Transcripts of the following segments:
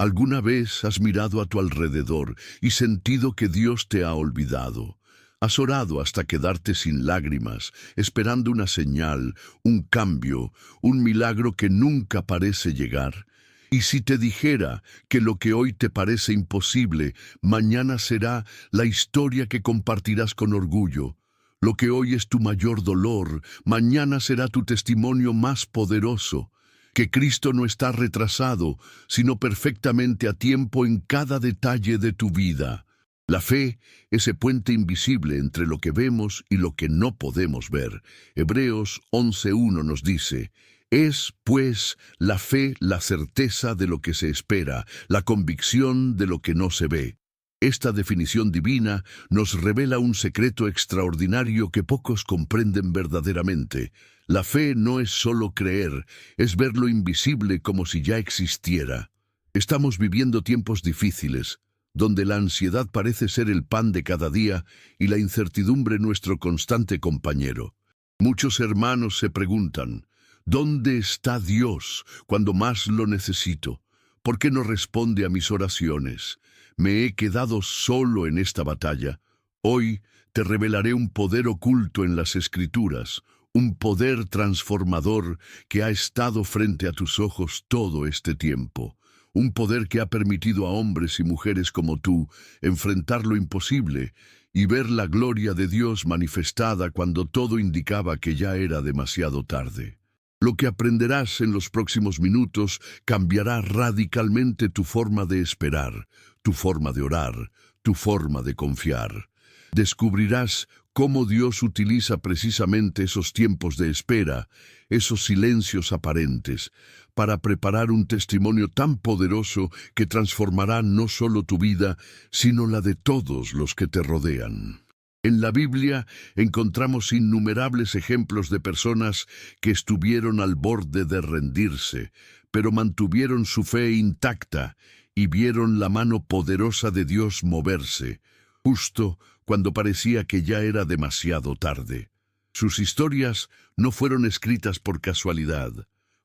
¿Alguna vez has mirado a tu alrededor y sentido que Dios te ha olvidado? Has orado hasta quedarte sin lágrimas, esperando una señal, un cambio, un milagro que nunca parece llegar. Y si te dijera que lo que hoy te parece imposible, mañana será la historia que compartirás con orgullo. Lo que hoy es tu mayor dolor, mañana será tu testimonio más poderoso. Que Cristo no está retrasado, sino perfectamente a tiempo en cada detalle de tu vida. La fe, ese puente invisible entre lo que vemos y lo que no podemos ver. Hebreos 11:1 nos dice: es, pues, la fe la certeza de lo que se espera, la convicción de lo que no se ve. Esta definición divina nos revela un secreto extraordinario que pocos comprenden verdaderamente. La fe no es solo creer, es ver lo invisible como si ya existiera. Estamos viviendo tiempos difíciles, donde la ansiedad parece ser el pan de cada día y la incertidumbre nuestro constante compañero. Muchos hermanos se preguntan: ¿dónde está Dios cuando más lo necesito? ¿Por qué no responde a mis oraciones? ¿Me he quedado solo en esta batalla? Hoy te revelaré un poder oculto en las Escrituras, un poder transformador que ha estado frente a tus ojos todo este tiempo. Un poder que ha permitido a hombres y mujeres como tú enfrentar lo imposible y ver la gloria de Dios manifestada cuando todo indicaba que ya era demasiado tarde. Lo que aprenderás en los próximos minutos cambiará radicalmente tu forma de esperar, tu forma de orar, tu forma de confiar. Descubrirás cómo Dios utiliza precisamente esos tiempos de espera, esos silencios aparentes, para preparar un testimonio tan poderoso que transformará no solo tu vida, sino la de todos los que te rodean. En la Biblia encontramos innumerables ejemplos de personas que estuvieron al borde de rendirse, pero mantuvieron su fe intacta y vieron la mano poderosa de Dios moverse, justo cuando parecía que ya era demasiado tarde. Sus historias no fueron escritas por casualidad,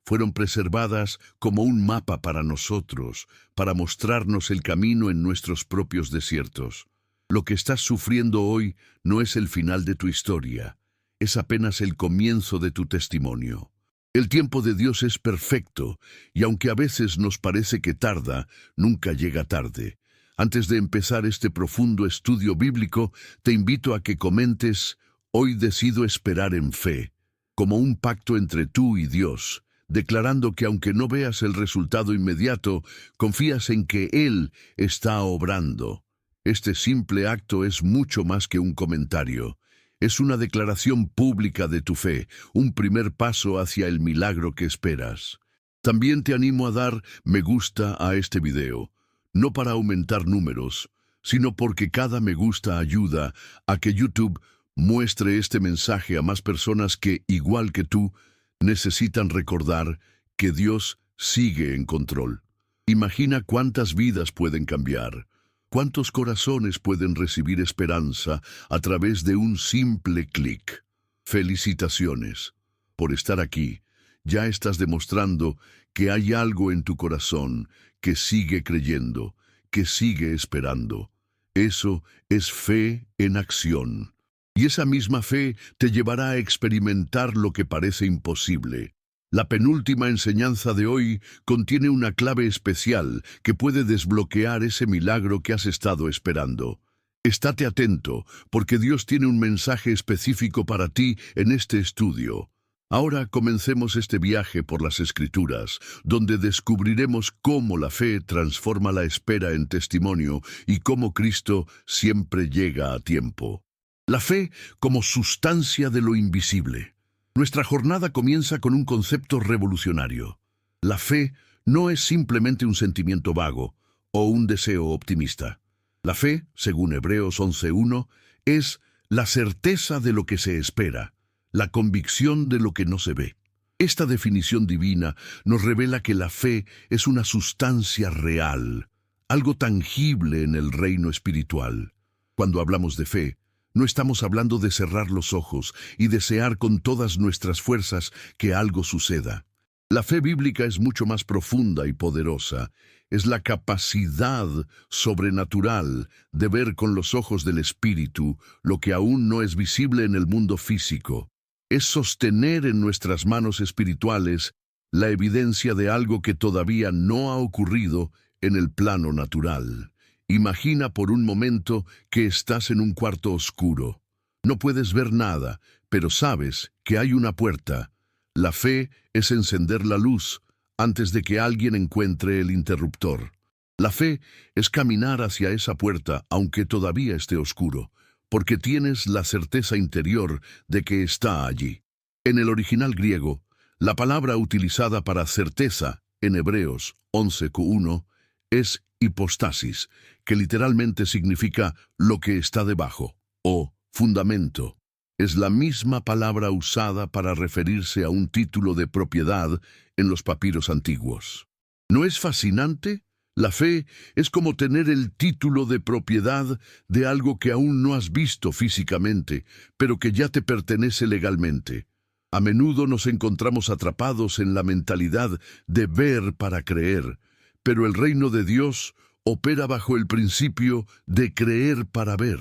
fueron preservadas como un mapa para nosotros, para mostrarnos el camino en nuestros propios desiertos. Lo que estás sufriendo hoy no es el final de tu historia, es apenas el comienzo de tu testimonio. El tiempo de Dios es perfecto, y aunque a veces nos parece que tarda, nunca llega tarde. Antes de empezar este profundo estudio bíblico, te invito a que comentes: hoy decido esperar en fe, como un pacto entre tú y Dios, declarando que aunque no veas el resultado inmediato, confías en que Él está obrando. Este simple acto es mucho más que un comentario. Es una declaración pública de tu fe, un primer paso hacia el milagro que esperas. También te animo a dar me gusta a este video, no para aumentar números, sino porque cada me gusta ayuda a que YouTube muestre este mensaje a más personas que, igual que tú, necesitan recordar que Dios sigue en control. Imagina cuántas vidas pueden cambiar. ¿Cuántos corazones pueden recibir esperanza a través de un simple clic? Felicitaciones por estar aquí. Ya estás demostrando que hay algo en tu corazón que sigue creyendo, que sigue esperando. Eso es fe en acción. Y esa misma fe te llevará a experimentar lo que parece imposible. La penúltima enseñanza de hoy contiene una clave especial que puede desbloquear ese milagro que has estado esperando. Estate atento, porque Dios tiene un mensaje específico para ti en este estudio. Ahora comencemos este viaje por las Escrituras, donde descubriremos cómo la fe transforma la espera en testimonio y cómo Cristo siempre llega a tiempo. La fe como sustancia de lo invisible. Nuestra jornada comienza con un concepto revolucionario. La fe no es simplemente un sentimiento vago o un deseo optimista. La fe, según Hebreos 11:1, es la certeza de lo que se espera, la convicción de lo que no se ve. Esta definición divina nos revela que la fe es una sustancia real, algo tangible en el reino espiritual. Cuando hablamos de fe, no estamos hablando de cerrar los ojos y desear con todas nuestras fuerzas que algo suceda. La fe bíblica es mucho más profunda y poderosa. es la capacidad sobrenatural de ver con los ojos del Espíritu lo que aún no es visible en el mundo físico. Es sostener en nuestras manos espirituales la evidencia de algo que todavía no ha ocurrido en el plano natural. Imagina por un momento que estás en un cuarto oscuro. No puedes ver nada, pero sabes que hay una puerta. La fe es encender la luz antes de que alguien encuentre el interruptor. La fe es caminar hacia esa puerta aunque todavía esté oscuro, porque tienes la certeza interior de que está allí. En el original griego, la palabra utilizada para certeza en Hebreos 11:1 es hipostasis, que literalmente significa lo que está debajo, o fundamento. Es la misma palabra usada para referirse a un título de propiedad en los papiros antiguos. ¿No es fascinante? La fe es como tener el título de propiedad de algo que aún no has visto físicamente, pero que ya te pertenece legalmente. A menudo nos encontramos atrapados en la mentalidad de ver para creer, pero el reino de Dios opera bajo el principio de creer para ver.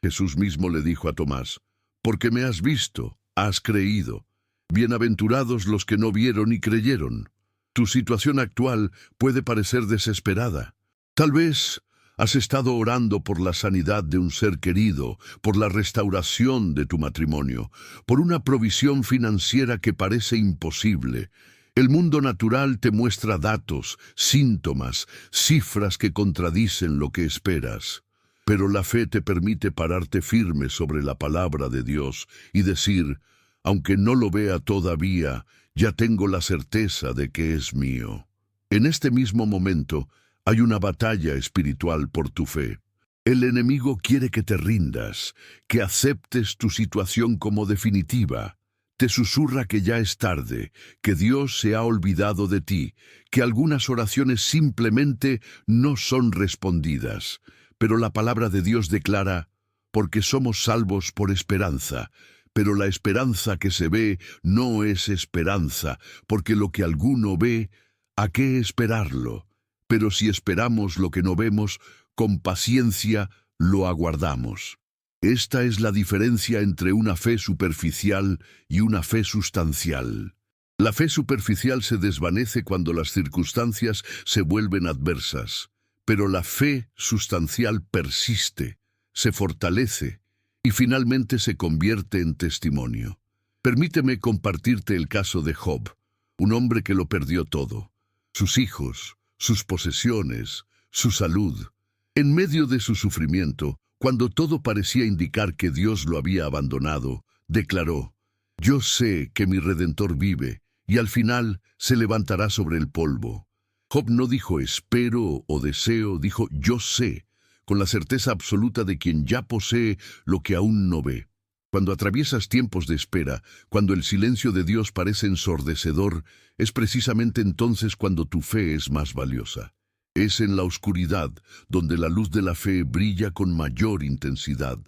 Jesús mismo le dijo a Tomás: «Porque me has visto, has creído. Bienaventurados los que no vieron y creyeron». Tu situación actual puede parecer desesperada. Tal vez has estado orando por la sanidad de un ser querido, por la restauración de tu matrimonio, por una provisión financiera que parece imposible. El mundo natural te muestra datos, síntomas, cifras que contradicen lo que esperas. Pero la fe te permite pararte firme sobre la palabra de Dios y decir: aunque no lo vea todavía, ya tengo la certeza de que es mío. En este mismo momento hay una batalla espiritual por tu fe. El enemigo quiere que te rindas, que aceptes tu situación como definitiva. Te susurra que ya es tarde, que Dios se ha olvidado de ti, que algunas oraciones simplemente no son respondidas. Pero la palabra de Dios declara: porque somos salvos por esperanza. Pero la esperanza que se ve no es esperanza, porque lo que alguno ve, ¿a qué esperarlo? Pero si esperamos lo que no vemos, con paciencia lo aguardamos. Esta es la diferencia entre una fe superficial y una fe sustancial. La fe superficial se desvanece cuando las circunstancias se vuelven adversas, pero la fe sustancial persiste, se fortalece y finalmente se convierte en testimonio. Permíteme compartirte el caso de Job, un hombre que lo perdió todo: sus hijos, sus posesiones, su salud. En medio de su sufrimiento, cuando todo parecía indicar que Dios lo había abandonado, declaró: «Yo sé que mi Redentor vive, y al final se levantará sobre el polvo». Job no dijo espero o deseo, dijo yo sé, con la certeza absoluta de quien ya posee lo que aún no ve. Cuando atraviesas tiempos de espera, cuando el silencio de Dios parece ensordecedor, es precisamente entonces cuando tu fe es más valiosa. Es en la oscuridad donde la luz de la fe brilla con mayor intensidad.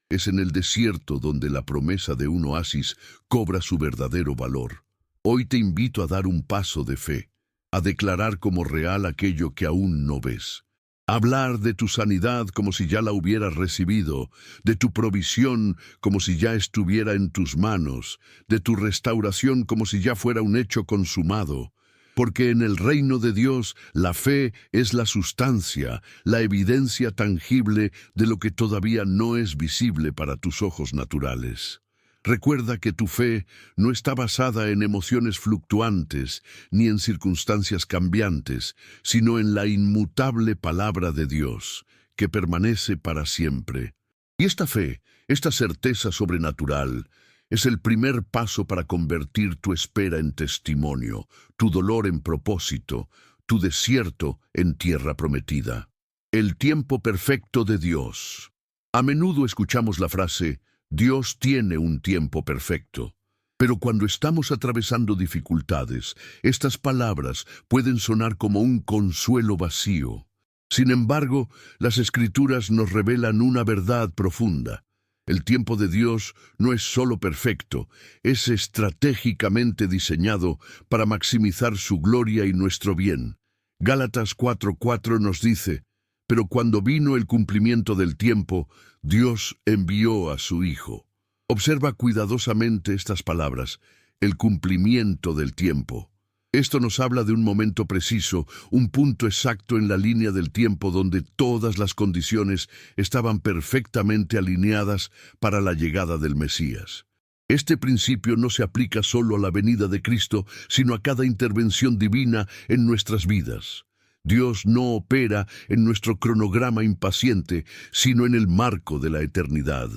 Es en el desierto donde la promesa de un oasis cobra su verdadero valor. Hoy te invito a dar un paso de fe, a declarar como real aquello que aún no ves. Hablar de tu sanidad como si ya la hubieras recibido, de tu provisión como si ya estuviera en tus manos, de tu restauración como si ya fuera un hecho consumado. Porque en el reino de Dios la fe es la sustancia, la evidencia tangible de lo que todavía no es visible para tus ojos naturales. Recuerda que tu fe no está basada en emociones fluctuantes ni en circunstancias cambiantes, sino en la inmutable palabra de Dios, que permanece para siempre. Y esta fe, esta certeza sobrenatural, es el primer paso para convertir tu espera en testimonio, tu dolor en propósito, tu desierto en tierra prometida. El tiempo perfecto de Dios. A menudo escuchamos la frase: Dios tiene un tiempo perfecto. Pero cuando estamos atravesando dificultades, estas palabras pueden sonar como un consuelo vacío. Sin embargo, las Escrituras nos revelan una verdad profunda. El tiempo de Dios no es solo perfecto, es estratégicamente diseñado para maximizar su gloria y nuestro bien. Gálatas 4:4 nos dice, pero cuando vino el cumplimiento del tiempo, Dios envió a su Hijo. Observa cuidadosamente estas palabras, el cumplimiento del tiempo. Esto nos habla de un momento preciso, un punto exacto en la línea del tiempo donde todas las condiciones estaban perfectamente alineadas para la llegada del Mesías. Este principio no se aplica solo a la venida de Cristo, sino a cada intervención divina en nuestras vidas. Dios no opera en nuestro cronograma impaciente, sino en el marco de la eternidad.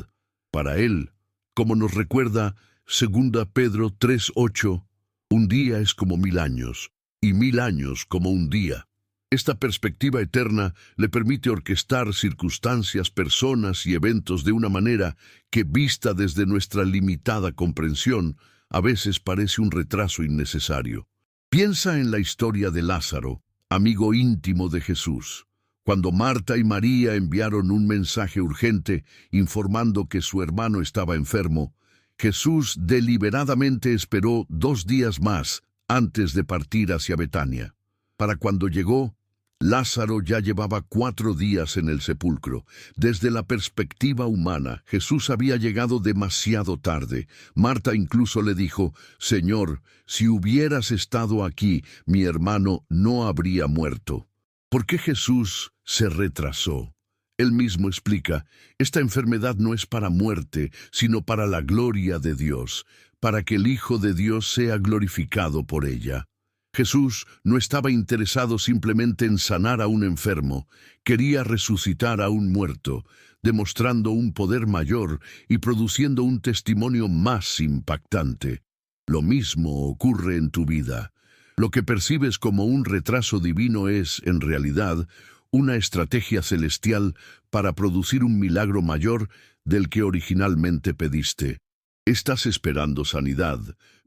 Para Él, como nos recuerda 2 Pedro 3:8, un día es como 1000 años, y 1000 años como un día. Esta perspectiva eterna le permite orquestar circunstancias, personas y eventos de una manera que, vista desde nuestra limitada comprensión, a veces parece un retraso innecesario. Piensa en la historia de Lázaro, amigo íntimo de Jesús. Cuando Marta y María enviaron un mensaje urgente informando que su hermano estaba enfermo, Jesús deliberadamente esperó 2 días más antes de partir hacia Betania. Para cuando llegó, Lázaro ya llevaba 4 días en el sepulcro. Desde la perspectiva humana, Jesús había llegado demasiado tarde. Marta incluso le dijo, «Señor, si hubieras estado aquí, mi hermano no habría muerto». ¿Por qué Jesús se retrasó? Él mismo explica, esta enfermedad no es para muerte, sino para la gloria de Dios, para que el Hijo de Dios sea glorificado por ella. Jesús no estaba interesado simplemente en sanar a un enfermo, quería resucitar a un muerto, demostrando un poder mayor y produciendo un testimonio más impactante. Lo mismo ocurre en tu vida. Lo que percibes como un retraso divino es, en realidad, una estrategia celestial para producir un milagro mayor del que originalmente pediste. Estás esperando sanidad,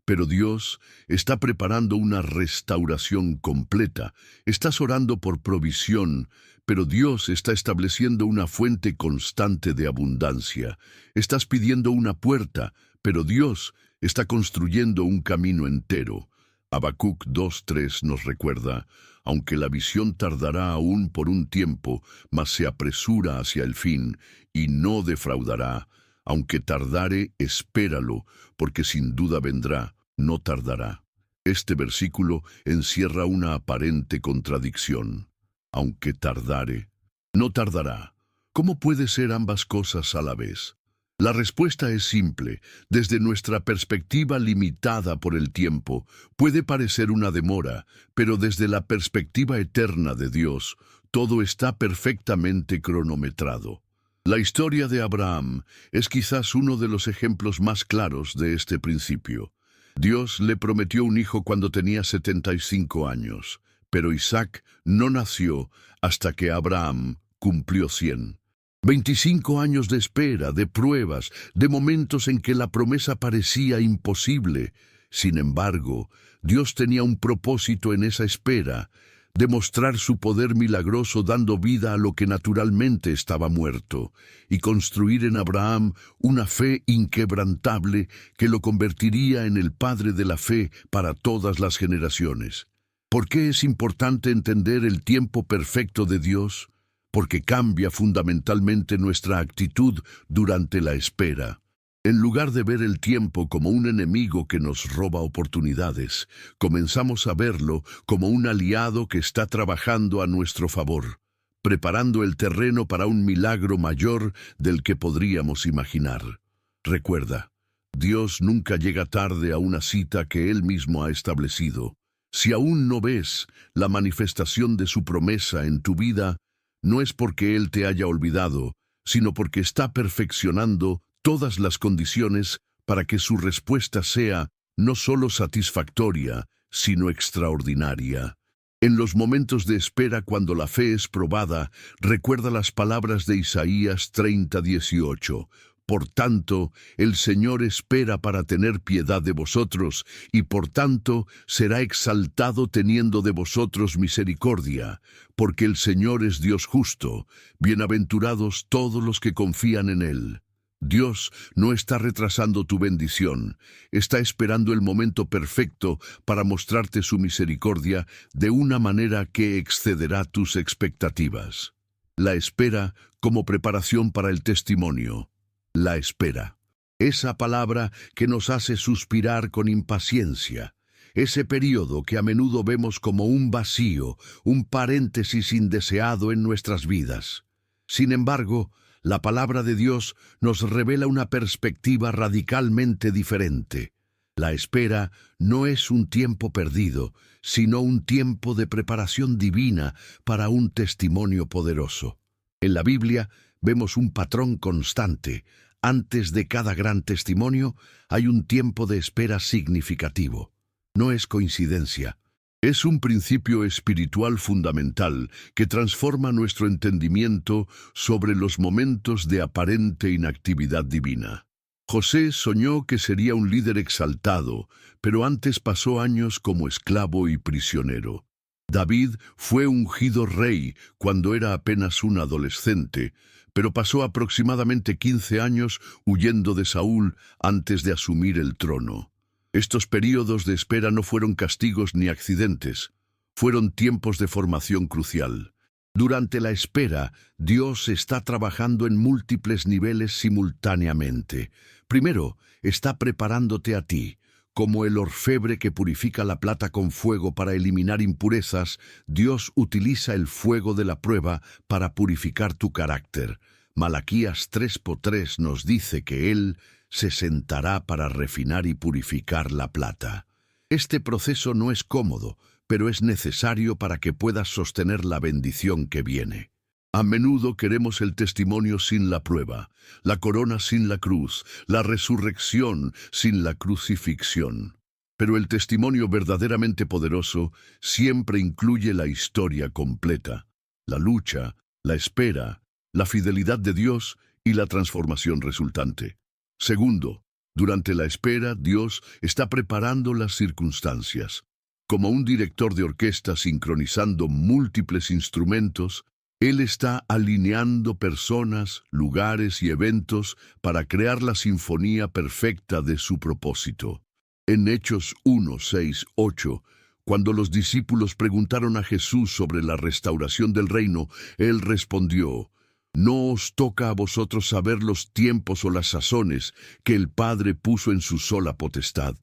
pero Dios está preparando una restauración completa. Estás orando por provisión, pero Dios está estableciendo una fuente constante de abundancia. Estás pidiendo una puerta, pero Dios está construyendo un camino entero. Habacuc 2:3 nos recuerda, aunque la visión tardará aún por un tiempo, mas se apresura hacia el fin, y no defraudará. Aunque tardare, espéralo, porque sin duda vendrá, no tardará. Este versículo encierra una aparente contradicción. Aunque tardare, no tardará. ¿Cómo puede ser ambas cosas a la vez? La respuesta es simple. Desde nuestra perspectiva limitada por el tiempo, puede parecer una demora, pero desde la perspectiva eterna de Dios, todo está perfectamente cronometrado. La historia de Abraham es quizás uno de los ejemplos más claros de este principio. Dios le prometió un hijo cuando tenía 75 años, pero Isaac no nació hasta que Abraham cumplió 100. 25 años de espera, de pruebas, de momentos en que la promesa parecía imposible. Sin embargo, Dios tenía un propósito en esa espera, demostrar su poder milagroso dando vida a lo que naturalmente estaba muerto, y construir en Abraham una fe inquebrantable que lo convertiría en el padre de la fe para todas las generaciones. ¿Por qué es importante entender el tiempo perfecto de Dios? Porque cambia fundamentalmente nuestra actitud durante la espera. En lugar de ver el tiempo como un enemigo que nos roba oportunidades, comenzamos a verlo como un aliado que está trabajando a nuestro favor, preparando el terreno para un milagro mayor del que podríamos imaginar. Recuerda, Dios nunca llega tarde a una cita que Él mismo ha establecido. Si aún no ves la manifestación de su promesa en tu vida, no es porque Él te haya olvidado, sino porque está perfeccionando todas las condiciones para que su respuesta sea no solo satisfactoria, sino extraordinaria. En los momentos de espera cuando la fe es probada, recuerda las palabras de Isaías 30:18. Por tanto, el Señor espera para tener piedad de vosotros, y por tanto será exaltado teniendo de vosotros misericordia, porque el Señor es Dios justo, bienaventurados todos los que confían en Él. Dios no está retrasando tu bendición, está esperando el momento perfecto para mostrarte su misericordia de una manera que excederá tus expectativas. La espera como preparación para el testimonio. La espera. Esa palabra que nos hace suspirar con impaciencia. Ese período que a menudo vemos como un vacío, un paréntesis indeseado en nuestras vidas. Sin embargo, la palabra de Dios nos revela una perspectiva radicalmente diferente. La espera no es un tiempo perdido, sino un tiempo de preparación divina para un testimonio poderoso. En la Biblia vemos un patrón constante. Antes de cada gran testimonio hay un tiempo de espera significativo. No es coincidencia. Es un principio espiritual fundamental que transforma nuestro entendimiento sobre los momentos de aparente inactividad divina. José soñó que sería un líder exaltado, pero antes pasó años como esclavo y prisionero. David fue ungido rey cuando era apenas un adolescente, pero pasó aproximadamente 15 años huyendo de Saúl antes de asumir el trono. Estos períodos de espera no fueron castigos ni accidentes, fueron tiempos de formación crucial. Durante la espera, Dios está trabajando en múltiples niveles simultáneamente. Primero, está preparándote a ti. Como el orfebre que purifica la plata con fuego para eliminar impurezas, Dios utiliza el fuego de la prueba para purificar tu carácter. Malaquías 3:3 nos dice que Él se sentará para refinar y purificar la plata. Este proceso no es cómodo, pero es necesario para que puedas sostener la bendición que viene. A menudo queremos el testimonio sin la prueba, la corona sin la cruz, la resurrección sin la crucifixión. Pero el testimonio verdaderamente poderoso siempre incluye la historia completa, la lucha, la espera, la fidelidad de Dios y la transformación resultante. Segundo, durante la espera, Dios está preparando las circunstancias. Como un director de orquesta sincronizando múltiples instrumentos, Él está alineando personas, lugares y eventos para crear la sinfonía perfecta de su propósito. En Hechos 1, 6, 8, cuando los discípulos preguntaron a Jesús sobre la restauración del reino, Él respondió: «No os toca a vosotros saber los tiempos o las sazones que el Padre puso en su sola potestad.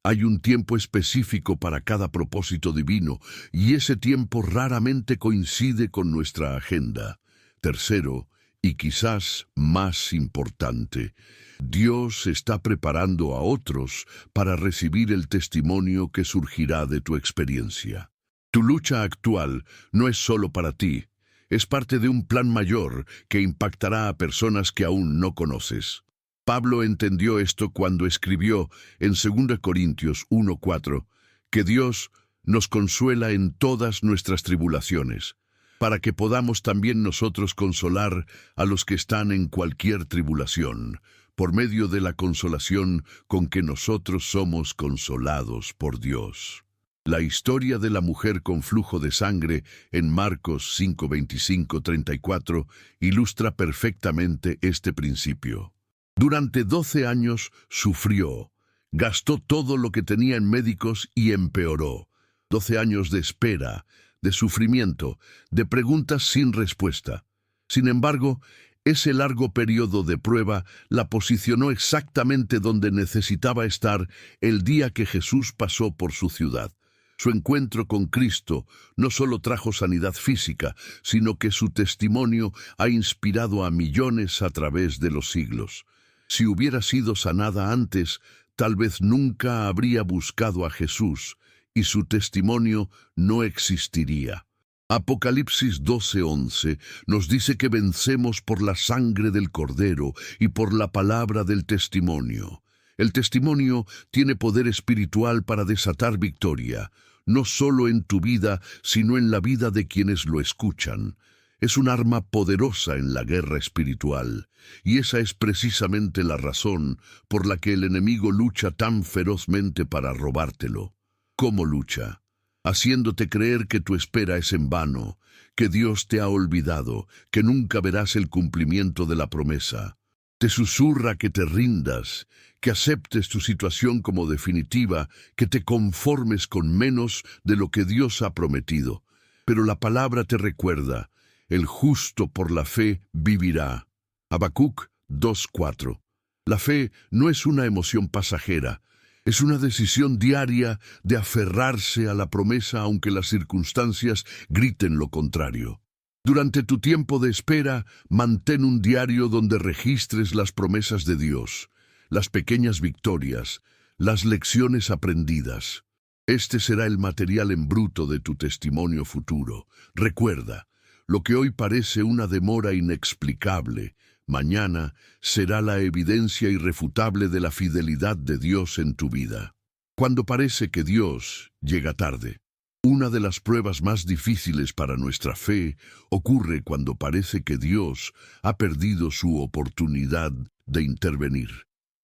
Hay un tiempo específico para cada propósito divino, y ese tiempo raramente coincide con nuestra agenda». Tercero, y quizás más importante, Dios está preparando a otros para recibir el testimonio que surgirá de tu experiencia. Tu lucha actual no es solo para ti. Es parte de un plan mayor que impactará a personas que aún no conoces. Pablo entendió esto cuando escribió en 2 Corintios 1:4 que Dios nos consuela en todas nuestras tribulaciones, para que podamos también nosotros consolar a los que están en cualquier tribulación, por medio de la consolación con que nosotros somos consolados por Dios. La historia de la mujer con flujo de sangre en Marcos 5:25-34 ilustra perfectamente este principio. Durante 12 años sufrió, gastó todo lo que tenía en médicos y empeoró. 12 años de espera, de sufrimiento, de preguntas sin respuesta. Sin embargo, ese largo periodo de prueba la posicionó exactamente donde necesitaba estar el día que Jesús pasó por su ciudad. Su encuentro con Cristo no solo trajo sanidad física, sino que su testimonio ha inspirado a millones a través de los siglos. Si hubiera sido sanada antes, tal vez nunca habría buscado a Jesús, y su testimonio no existiría. Apocalipsis 12:11 nos dice que vencemos por la sangre del Cordero y por la palabra del testimonio. El testimonio tiene poder espiritual para desatar victoria, no solo en tu vida, sino en la vida de quienes lo escuchan. Es un arma poderosa en la guerra espiritual, y esa es precisamente la razón por la que el enemigo lucha tan ferozmente para robártelo. ¿Cómo lucha? Haciéndote creer que tu espera es en vano, que Dios te ha olvidado, que nunca verás el cumplimiento de la promesa. Te susurra que te rindas, que aceptes tu situación como definitiva, que te conformes con menos de lo que Dios ha prometido. Pero la palabra te recuerda, el justo por la fe vivirá. Habacuc 2:4. La fe no es una emoción pasajera, es una decisión diaria de aferrarse a la promesa aunque las circunstancias griten lo contrario. Durante tu tiempo de espera, mantén un diario donde registres las promesas de Dios, las pequeñas victorias, las lecciones aprendidas. Este será el material en bruto de tu testimonio futuro. Recuerda, lo que hoy parece una demora inexplicable, mañana será la evidencia irrefutable de la fidelidad de Dios en tu vida. Cuando parece que Dios llega tarde, una de las pruebas más difíciles para nuestra fe ocurre cuando parece que Dios ha perdido su oportunidad de intervenir.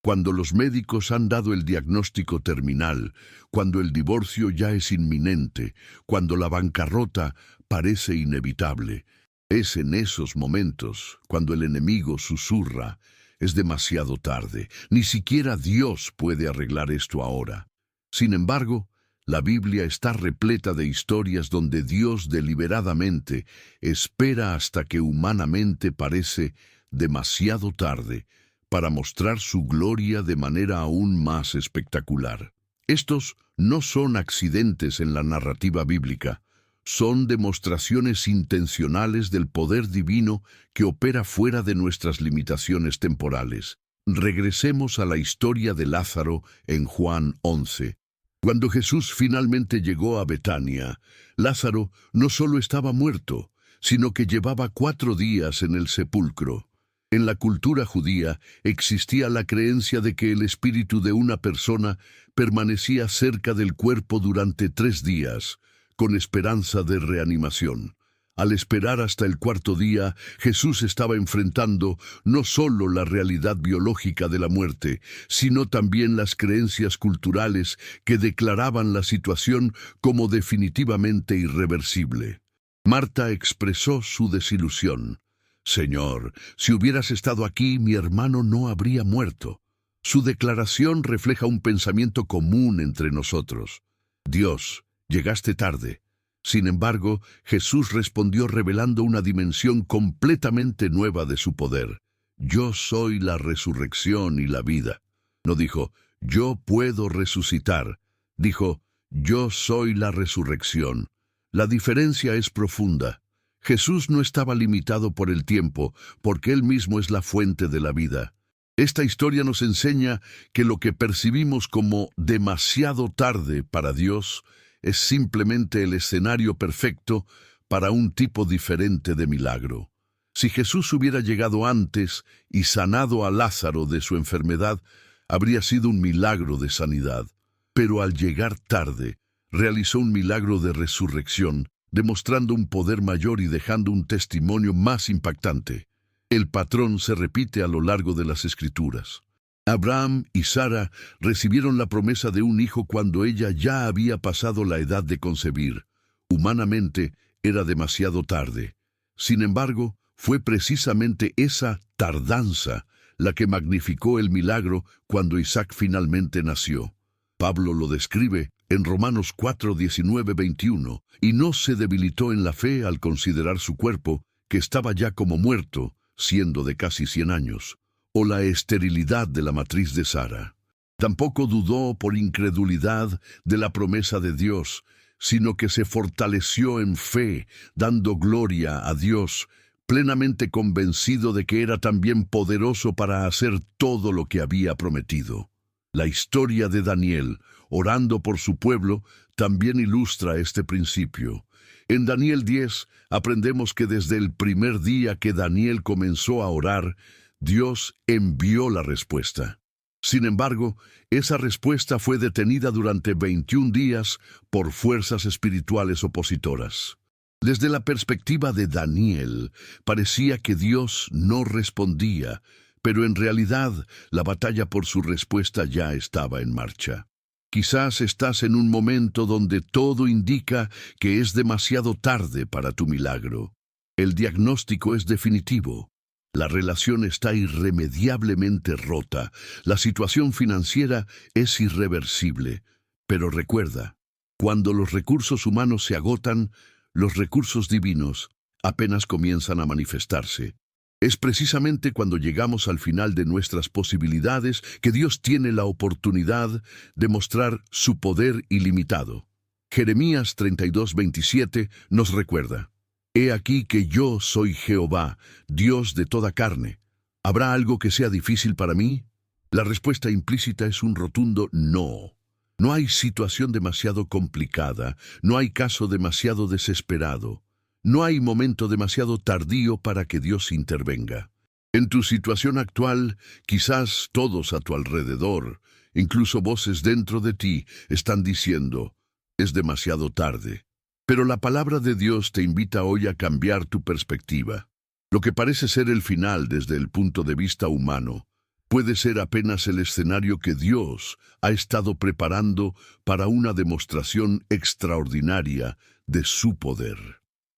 Cuando los médicos han dado el diagnóstico terminal, cuando el divorcio ya es inminente, cuando la bancarrota parece inevitable. Es en esos momentos cuando el enemigo susurra, es demasiado tarde, ni siquiera Dios puede arreglar esto ahora. Sin embargo, la Biblia está repleta de historias donde Dios deliberadamente espera hasta que humanamente parece demasiado tarde para mostrar su gloria de manera aún más espectacular. Estos no son accidentes en la narrativa bíblica, son demostraciones intencionales del poder divino que opera fuera de nuestras limitaciones temporales. Regresemos a la historia de Lázaro en Juan 11. Cuando Jesús finalmente llegó a Betania, Lázaro no solo estaba muerto, sino que llevaba 4 días en el sepulcro. En la cultura judía existía la creencia de que el espíritu de una persona permanecía cerca del cuerpo durante 3 días, con esperanza de reanimación. Al esperar hasta el 4.º día, Jesús estaba enfrentando no solo la realidad biológica de la muerte, sino también las creencias culturales que declaraban la situación como definitivamente irreversible. Marta expresó su desilusión. «Señor, si hubieras estado aquí, mi hermano no habría muerto». Su declaración refleja un pensamiento común entre nosotros. Dios, llegaste tarde. Sin embargo, Jesús respondió revelando una dimensión completamente nueva de su poder. Yo soy la resurrección y la vida. No dijo, yo puedo resucitar. Dijo, yo soy la resurrección. La diferencia es profunda. Jesús no estaba limitado por el tiempo, porque Él mismo es la fuente de la vida. Esta historia nos enseña que lo que percibimos como demasiado tarde para Dios es simplemente el escenario perfecto para un tipo diferente de milagro. Si Jesús hubiera llegado antes y sanado a Lázaro de su enfermedad, habría sido un milagro de sanidad. Pero al llegar tarde, realizó un milagro de resurrección, demostrando un poder mayor y dejando un testimonio más impactante. El patrón se repite a lo largo de las Escrituras. Abraham y Sara recibieron la promesa de un hijo cuando ella ya había pasado la edad de concebir. Humanamente, era demasiado tarde. Sin embargo, fue precisamente esa tardanza la que magnificó el milagro cuando Isaac finalmente nació. Pablo lo describe en Romanos 4:19-21, y no se debilitó en la fe al considerar su cuerpo, que estaba ya como muerto, siendo de casi 100 años. O la esterilidad de la matriz de Sara. Tampoco dudó por incredulidad de la promesa de Dios, sino que se fortaleció en fe, dando gloria a Dios, plenamente convencido de que era también poderoso para hacer todo lo que había prometido. La historia de Daniel, orando por su pueblo, también ilustra este principio. En Daniel 10 aprendemos que desde el primer día que Daniel comenzó a orar, Dios envió la respuesta. Sin embargo, esa respuesta fue detenida durante 21 días por fuerzas espirituales opositoras. Desde la perspectiva de Daniel, parecía que Dios no respondía, pero en realidad la batalla por su respuesta ya estaba en marcha. Quizás estás en un momento donde todo indica que es demasiado tarde para tu milagro. El diagnóstico es definitivo. La relación está irremediablemente rota. La situación financiera es irreversible. Pero recuerda, cuando los recursos humanos se agotan, los recursos divinos apenas comienzan a manifestarse. Es precisamente cuando llegamos al final de nuestras posibilidades que Dios tiene la oportunidad de mostrar su poder ilimitado. Jeremías 32:27 nos recuerda: He aquí que yo soy Jehová, Dios de toda carne. ¿Habrá algo que sea difícil para mí? La respuesta implícita es un rotundo no. No hay situación demasiado complicada, no hay caso demasiado desesperado, no hay momento demasiado tardío para que Dios intervenga. En tu situación actual, quizás todos a tu alrededor, incluso voces dentro de ti, están diciendo: es demasiado tarde. Pero la palabra de Dios te invita hoy a cambiar tu perspectiva. Lo que parece ser el final desde el punto de vista humano puede ser apenas el escenario que Dios ha estado preparando para una demostración extraordinaria de su poder.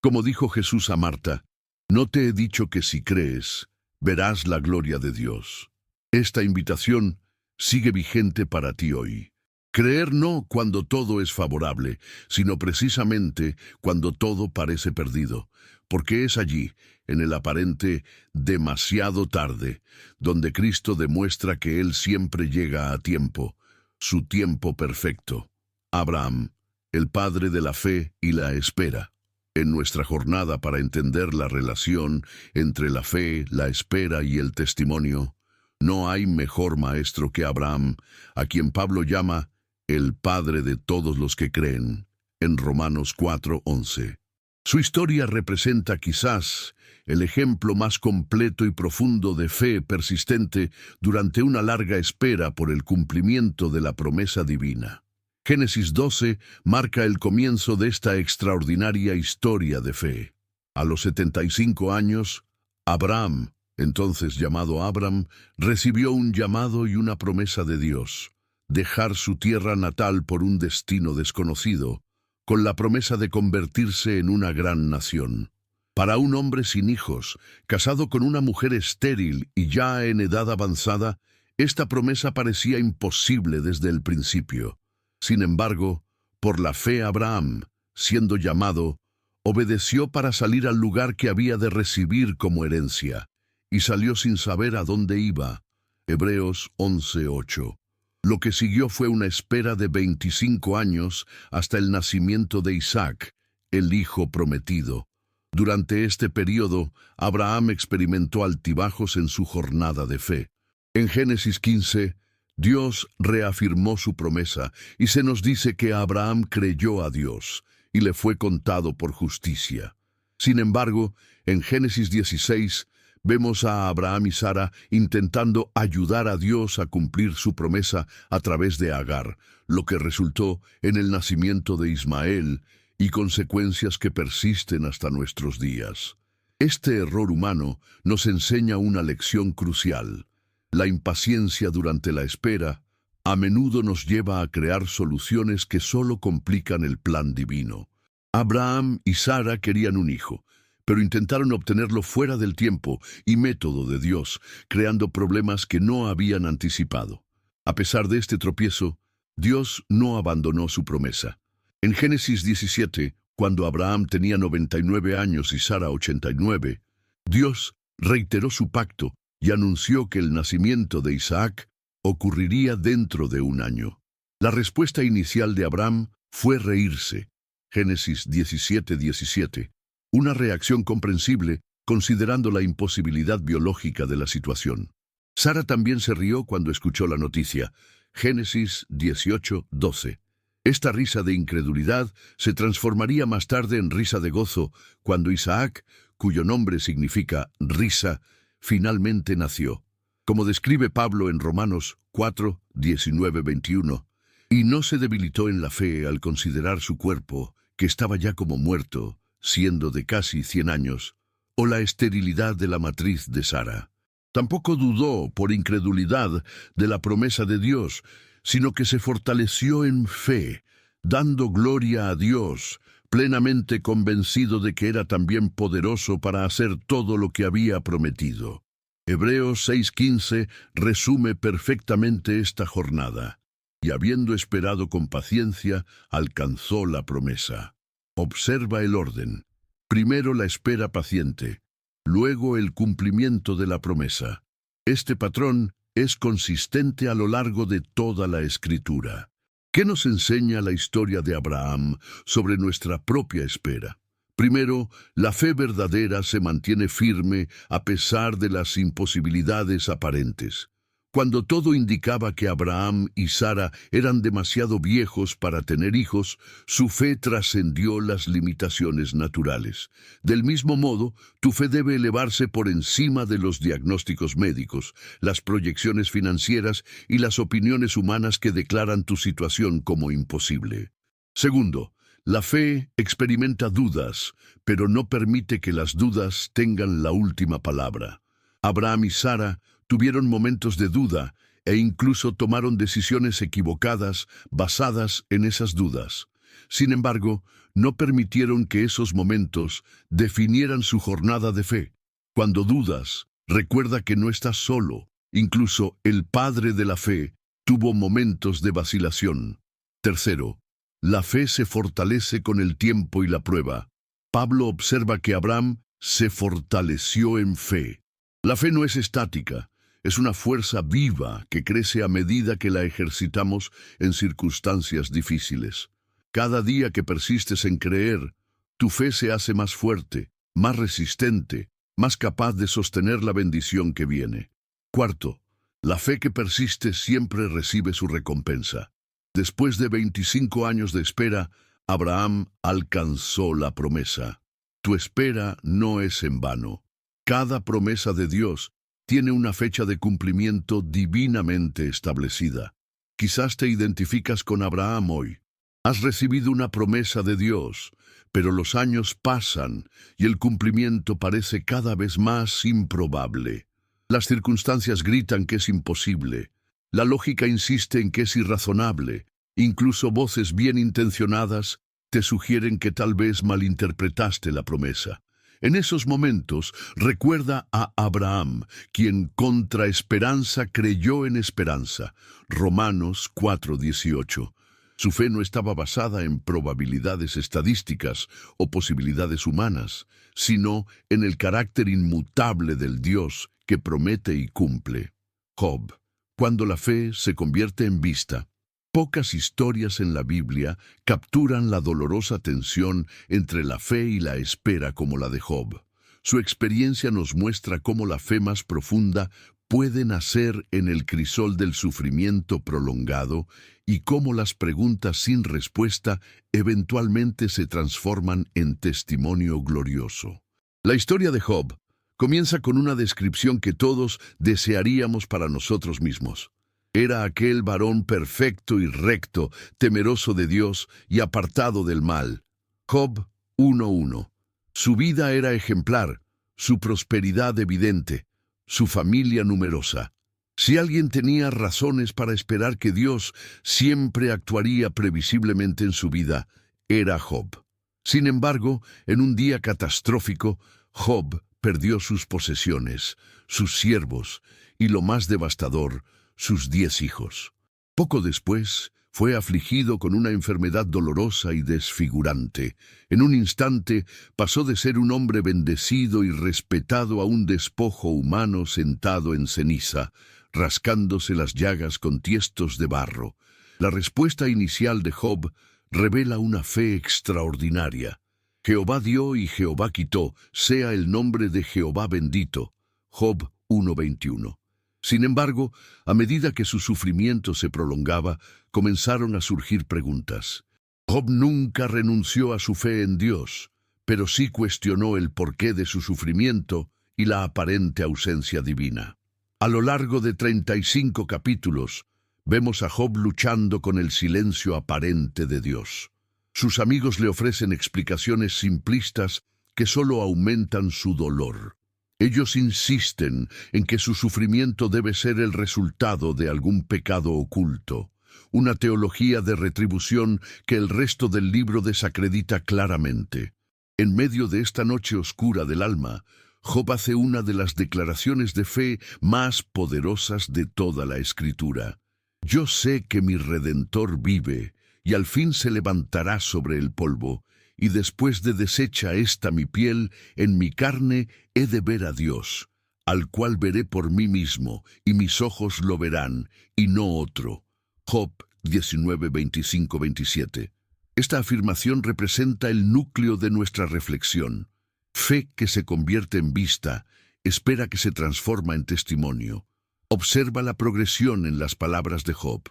Como dijo Jesús a Marta: no te he dicho que si crees, verás la gloria de Dios. Esta invitación sigue vigente para ti hoy. Creer no cuando todo es favorable, sino precisamente cuando todo parece perdido, porque es allí, en el aparente demasiado tarde, donde Cristo demuestra que Él siempre llega a tiempo, su tiempo perfecto. Abraham, el padre de la fe y la espera. En nuestra jornada para entender la relación entre la fe, la espera y el testimonio, no hay mejor maestro que Abraham, a quien Pablo llama el Padre de todos los que creen, en Romanos 4:11. Su historia representa quizás el ejemplo más completo y profundo de fe persistente durante una larga espera por el cumplimiento de la promesa divina. Génesis 12 marca el comienzo de esta extraordinaria historia de fe. A los 75 años, Abraham, entonces llamado Abram, recibió un llamado y una promesa de Dios: dejar su tierra natal por un destino desconocido, con la promesa de convertirse en una gran nación. Para un hombre sin hijos, casado con una mujer estéril y ya en edad avanzada, esta promesa parecía imposible desde el principio. Sin embargo, por la fe Abraham, siendo llamado, obedeció para salir al lugar que había de recibir como herencia, y salió sin saber a dónde iba. Hebreos 11:8. Lo que siguió fue una espera de 25 años hasta el nacimiento de Isaac, el hijo prometido. Durante este periodo, Abraham experimentó altibajos en su jornada de fe. En Génesis 15, Dios reafirmó su promesa y se nos dice que Abraham creyó a Dios y le fue contado por justicia. Sin embargo, en Génesis 16, vemos a Abraham y Sara intentando ayudar a Dios a cumplir su promesa a través de Agar, lo que resultó en el nacimiento de Ismael y consecuencias que persisten hasta nuestros días. Este error humano nos enseña una lección crucial. La impaciencia durante la espera a menudo nos lleva a crear soluciones que solo complican el plan divino. Abraham y Sara querían un hijo, pero intentaron obtenerlo fuera del tiempo y método de Dios, creando problemas que no habían anticipado. A pesar de este tropiezo, Dios no abandonó su promesa. En Génesis 17, cuando Abraham tenía 99 años y Sara 89, Dios reiteró su pacto y anunció que el nacimiento de Isaac ocurriría dentro de un año. La respuesta inicial de Abraham fue reírse. Génesis 17:17. Una reacción comprensible considerando la imposibilidad biológica de la situación. Sara también se rió cuando escuchó la noticia. Génesis 18:12. Esta risa de incredulidad se transformaría más tarde en risa de gozo cuando Isaac, cuyo nombre significa risa, finalmente nació. Como describe Pablo en Romanos 4:19-21, y no se debilitó en la fe al considerar su cuerpo, que estaba ya como muerto, siendo de casi 100 años, o la esterilidad de la matriz de Sara. Tampoco dudó por incredulidad de la promesa de Dios, sino que se fortaleció en fe, dando gloria a Dios plenamente convencido de que era también poderoso para hacer todo lo que había prometido. Hebreos 6:15 resume perfectamente esta jornada. Y habiendo esperado con paciencia, alcanzó la promesa. Observa el orden. Primero la espera paciente, luego el cumplimiento de la promesa. Este patrón es consistente a lo largo de toda la Escritura. ¿Qué nos enseña la historia de Abraham sobre nuestra propia espera? Primero, la fe verdadera se mantiene firme a pesar de las imposibilidades aparentes. Cuando todo indicaba que Abraham y Sara eran demasiado viejos para tener hijos, su fe trascendió las limitaciones naturales. Del mismo modo, tu fe debe elevarse por encima de los diagnósticos médicos, las proyecciones financieras y las opiniones humanas que declaran tu situación como imposible. Segundo, la fe experimenta dudas, pero no permite que las dudas tengan la última palabra. Abraham y Sara tuvieron momentos de duda e incluso tomaron decisiones equivocadas basadas en esas dudas. Sin embargo, no permitieron que esos momentos definieran su jornada de fe. Cuando dudas, recuerda que no estás solo. Incluso el padre de la fe tuvo momentos de vacilación. Tercero, la fe se fortalece con el tiempo y la prueba. Pablo observa que Abraham se fortaleció en fe. La fe no es estática, es una fuerza viva que crece a medida que la ejercitamos en circunstancias difíciles. Cada día que persistes en creer, tu fe se hace más fuerte, más resistente, más capaz de sostener la bendición que viene. Cuarto, la fe que persiste siempre recibe su recompensa. Después de 25 años de espera, Abraham alcanzó la promesa. Tu espera no es en vano. Cada promesa de Dios tiene una fecha de cumplimiento divinamente establecida. Quizás te identificas con Abraham hoy. Has recibido una promesa de Dios, pero los años pasan y el cumplimiento parece cada vez más improbable. Las circunstancias gritan que es imposible. La lógica insiste en que es irrazonable. Incluso voces bien intencionadas te sugieren que tal vez malinterpretaste la promesa. En esos momentos, recuerda a Abraham, quien contra esperanza creyó en esperanza. Romanos 4:18. Su fe no estaba basada en probabilidades estadísticas o posibilidades humanas, sino en el carácter inmutable del Dios que promete y cumple. Job. Cuando la fe se convierte en vista, pocas historias en la Biblia capturan la dolorosa tensión entre la fe y la espera como la de Job. Su experiencia nos muestra cómo la fe más profunda puede nacer en el crisol del sufrimiento prolongado y cómo las preguntas sin respuesta eventualmente se transforman en testimonio glorioso. La historia de Job comienza con una descripción que todos desearíamos para nosotros mismos. Era aquel varón perfecto y recto, temeroso de Dios y apartado del mal. Job 1:1. Su vida era ejemplar, su prosperidad evidente, su familia numerosa. Si alguien tenía razones para esperar que Dios siempre actuaría previsiblemente en su vida, era Job. Sin embargo, en un día catastrófico, Job perdió sus posesiones, sus siervos y, lo más devastador, sus 10 hijos. Poco después, fue afligido con una enfermedad dolorosa y desfigurante. En un instante, pasó de ser un hombre bendecido y respetado a un despojo humano sentado en ceniza, rascándose las llagas con tiestos de barro. La respuesta inicial de Job revela una fe extraordinaria. Jehová dio y Jehová quitó, sea el nombre de Jehová bendito. Job 1:21. Sin embargo, a medida que su sufrimiento se prolongaba, comenzaron a surgir preguntas. Job nunca renunció a su fe en Dios, pero sí cuestionó el porqué de su sufrimiento y la aparente ausencia divina. A lo largo de 35 capítulos, vemos a Job luchando con el silencio aparente de Dios. Sus amigos le ofrecen explicaciones simplistas que solo aumentan su dolor. Ellos insisten en que su sufrimiento debe ser el resultado de algún pecado oculto. una teología de retribución que el resto del libro desacredita claramente. En medio de esta noche oscura del alma, Job hace una de las declaraciones de fe más poderosas de toda la Escritura. Yo sé que mi Redentor vive, y al fin se levantará sobre el polvo, y después de deshecha esta mi piel, en mi carne he de ver a Dios, al cual veré por mí mismo, y mis ojos lo verán, y no otro. Job 19, 25, 27. Esta afirmación representa el núcleo de nuestra reflexión. Fe que se convierte en vista, espera que se transforma en testimonio. Observa la progresión en las palabras de Job.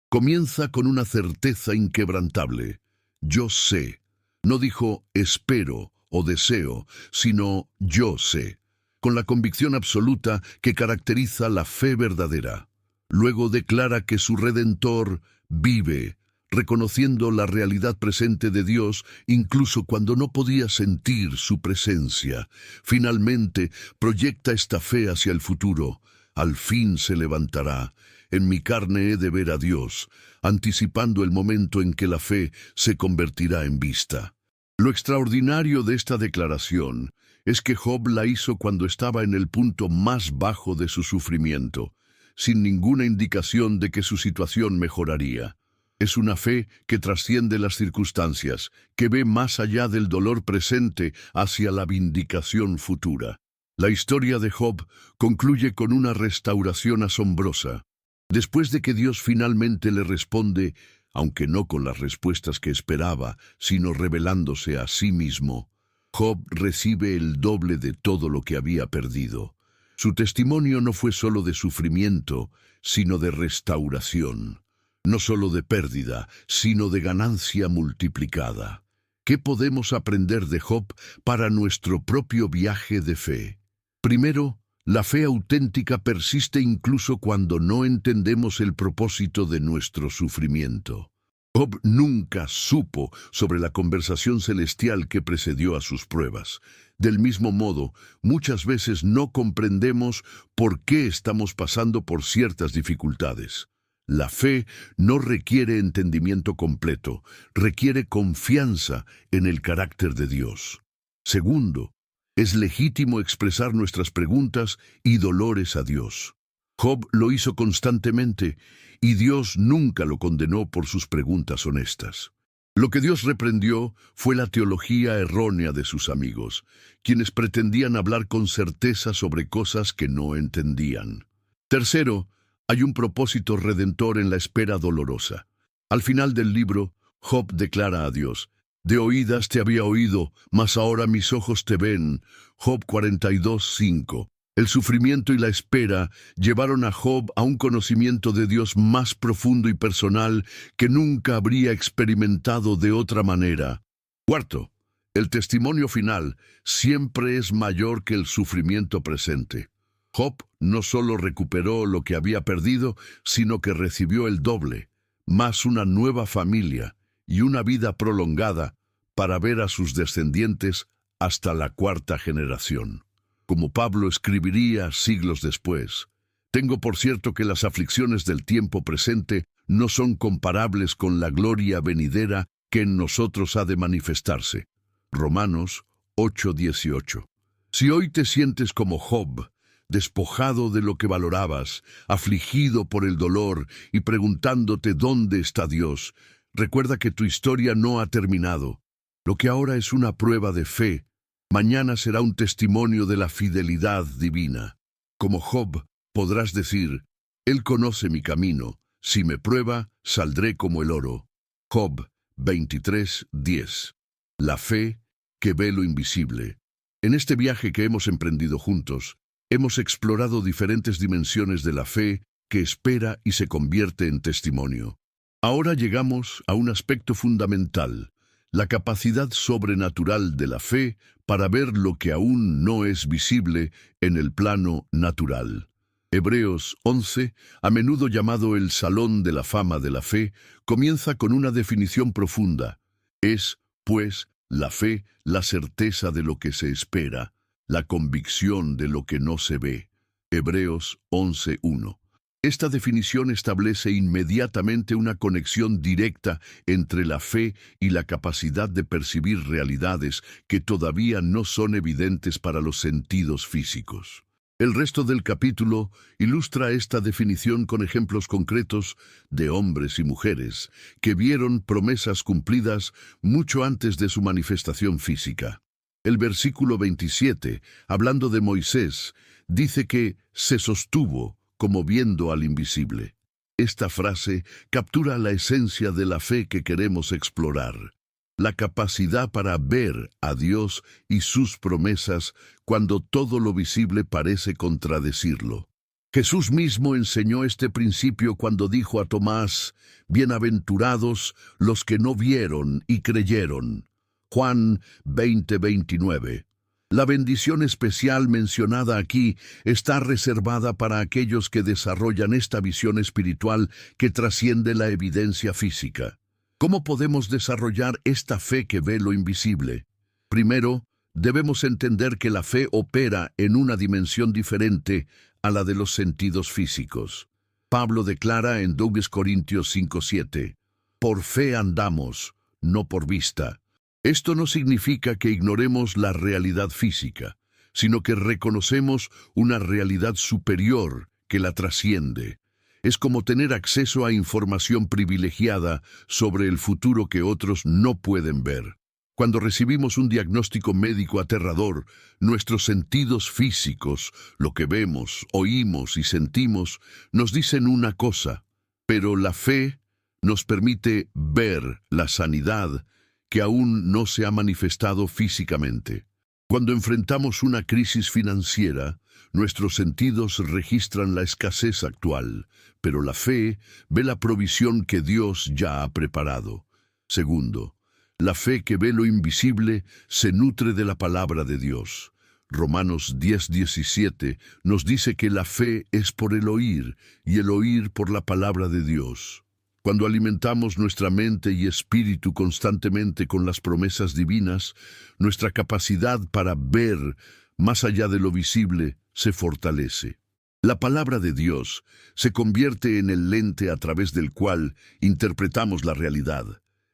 Comienza con una certeza inquebrantable. Yo sé. No dijo espero o deseo, sino yo sé, con la convicción absoluta que caracteriza la fe verdadera. Luego declara que su Redentor vive, reconociendo la realidad presente de Dios incluso cuando no podía sentir su presencia. Finalmente, proyecta esta fe hacia el futuro. Al fin se levantará. En mi carne he de ver a Dios, anticipando el momento en que la fe se convertirá en vista. Lo extraordinario de esta declaración es que Job la hizo cuando estaba en el punto más bajo de su sufrimiento, sin ninguna indicación de que su situación mejoraría. Es una fe que trasciende las circunstancias, que ve más allá del dolor presente hacia la vindicación futura. La historia de Job concluye con una restauración asombrosa. Después de que Dios finalmente le responde, aunque no con las respuestas que esperaba, sino revelándose a sí mismo, Job recibe el doble de todo lo que había perdido. Su testimonio no fue solo de sufrimiento, sino de restauración. No solo de pérdida, sino de ganancia multiplicada. ¿Qué podemos aprender de Job para nuestro propio viaje de fe? Primero, la fe auténtica persiste incluso cuando no entendemos el propósito de nuestro sufrimiento. Job nunca supo sobre la conversación celestial que precedió a sus pruebas. Del mismo modo, muchas veces no comprendemos por qué estamos pasando por ciertas dificultades. La fe no requiere entendimiento completo, requiere confianza en el carácter de Dios. Segundo, es legítimo expresar nuestras preguntas y dolores a Dios. Job lo hizo constantemente y Dios nunca lo condenó por sus preguntas honestas. Lo que Dios reprendió fue la teología errónea de sus amigos, quienes pretendían hablar con certeza sobre cosas que no entendían. Tercero, hay un propósito redentor en la espera dolorosa. Al final del libro, Job declara a Dios: de oídas te había oído, mas ahora mis ojos te ven. Job 42:5. El sufrimiento y la espera llevaron a Job a un conocimiento de Dios más profundo y personal que nunca habría experimentado de otra manera. Cuarto, el testimonio final siempre es mayor que el sufrimiento presente. Job no solo recuperó lo que había perdido, sino que recibió el doble, más una nueva familia y una vida prolongada para ver a sus descendientes hasta la cuarta generación. Como Pablo escribiría siglos después: tengo por cierto que las aflicciones del tiempo presente no son comparables con la gloria venidera que en nosotros ha de manifestarse. Romanos 8:18. Si hoy te sientes como Job, despojado de lo que valorabas, afligido por el dolor y preguntándote dónde está Dios, recuerda que tu historia no ha terminado. Lo que ahora es una prueba de fe, mañana será un testimonio de la fidelidad divina. Como Job, podrás decir: Él conoce mi camino, si me prueba, saldré como el oro. Job 23:10. La fe que ve lo invisible. En este viaje que hemos emprendido juntos, hemos explorado diferentes dimensiones de la fe que espera y se convierte en testimonio. Ahora llegamos a un aspecto fundamental: la capacidad sobrenatural de la fe para ver lo que aún no es visible en el plano natural. Hebreos 11, a menudo llamado el Salón de la Fama de la Fe, comienza con una definición profunda. Es, pues, la fe, la certeza de lo que se espera, la convicción de lo que no se ve. Hebreos 11:1. Esta definición establece inmediatamente una conexión directa entre la fe y la capacidad de percibir realidades que todavía no son evidentes para los sentidos físicos. El resto del capítulo ilustra esta definición con ejemplos concretos de hombres y mujeres que vieron promesas cumplidas mucho antes de su manifestación física. El versículo 27, hablando de Moisés, dice que se sostuvo como viendo al invisible. Esta frase captura la esencia de la fe que queremos explorar. La capacidad para ver a Dios y sus promesas cuando todo lo visible parece contradecirlo. Jesús mismo enseñó este principio cuando dijo a Tomás: «Bienaventurados los que no vieron y creyeron». Juan 20:29. La bendición especial mencionada aquí está reservada para aquellos que desarrollan esta visión espiritual que trasciende la evidencia física. ¿Cómo podemos desarrollar esta fe que ve lo invisible? Primero, debemos entender que la fe opera en una dimensión diferente a la de los sentidos físicos. Pablo declara en 2 Corintios 5:7, «Por fe andamos, no por vista». Esto no significa que ignoremos la realidad física, sino que reconocemos una realidad superior que la trasciende. Es como tener acceso a información privilegiada sobre el futuro que otros no pueden ver. Cuando recibimos un diagnóstico médico aterrador, nuestros sentidos físicos, lo que vemos, oímos y sentimos, nos dicen una cosa, pero la fe nos permite ver la sanidad que aún no se ha manifestado físicamente. Cuando enfrentamos una crisis financiera, nuestros sentidos registran la escasez actual, pero la fe ve la provisión que Dios ya ha preparado. Segundo, la fe que ve lo invisible se nutre de la palabra de Dios. Romanos 10:17 nos dice que la fe es por el oír, y el oír por la palabra de Dios. Cuando alimentamos nuestra mente y espíritu constantemente con las promesas divinas, nuestra capacidad para ver más allá de lo visible se fortalece. La palabra de Dios se convierte en el lente a través del cual interpretamos la realidad.